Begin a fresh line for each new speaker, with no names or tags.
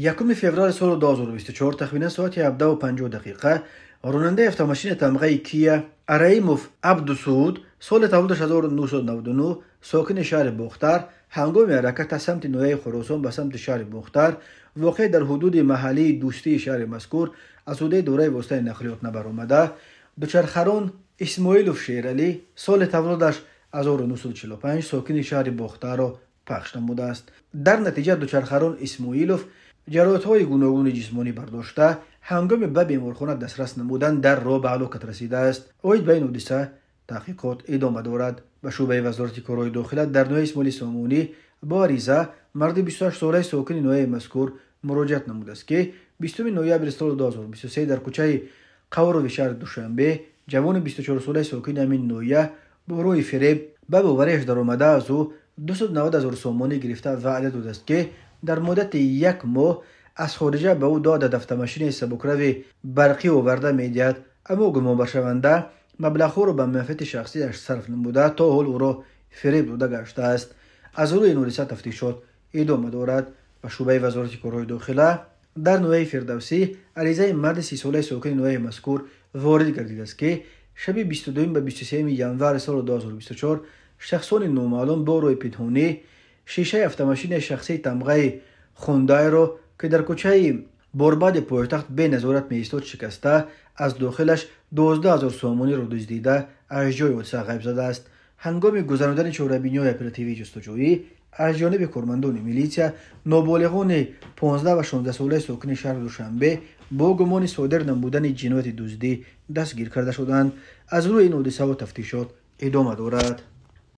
یکم فوریه سال 2024 تخمیناً ساعت 17:50 راننده автомашин تمغه کیا ارایموف عبدالسعود سال تولدش 1999 ساکن شهر بختر هنگام حرکت از سمت نویه خراسان به سمت شهر بختر واقع در حدود محلی دوستی شهر مذکور از سوی دوره واسطه نقلیات نبرآمده دوچرخران اسماعیلوف شیرعلی سال تولدش 1945 ساکن شهر بختر را پخش نموده است. در نتیجه دوچرخران اسماعیلوف جراحت‌های گوناگون جسمانی برداشته هنگام به بیمارخانه دسترس نمودن در راه به هلاکت رسیده است. اوید به این حادثه تحقیقات ادامه دارد. به شعبه وزارت کارهای داخله در نوع اسماعیل سامونی با عریضه مرد 28 ساله ساکن نوع مذکور مراجعت نموده است که 20 نوامبر سال 2023 در کوچه قورو شهر دوشنبه جوان 24 ساله ساکن همین نوعیه با روی فریب به باوریش در آمده از او 290,000 سامانی گرفته وعده داده است که در مدت یک ماه از خارجه به او داده автомашین سبکرو برقی آورده می‌دهد، اما گمان برشونده مبلغ را به منفعت شخصیش صرف نموده تا حال او را فریب داده گشته است. از روی این حادثه تفتیشات ادامه دارد. و شعبه وزارت کارهای داخله در نوعه فردوسی عریضه مرد 30 ساله ساکن نوعه مذکور وارد گردیده است که شب 22 به 23 ژانویه سال 2024 شخصان نامعلوم با روی پنهانی شیشه автомашین شخصی تمغه خوندای را که در کوچه باربد پایتخت به نظارت می‌ایستاد شکسته از داخلش 12,000 سامانی را دزدیده از جای حادثه غیب زده است. هنگام گذراندن چهاربینی‌های اپراتیوی جستجویی از جانب کارمندان میلیسیا نابالغان 15 و 16 ساله ساکن شهر دوشنبه با گمان صادر نمودن جنایت دزدی دستگیر کرده شدند. از روی این حادثه و تفتیشات ادامه دارد.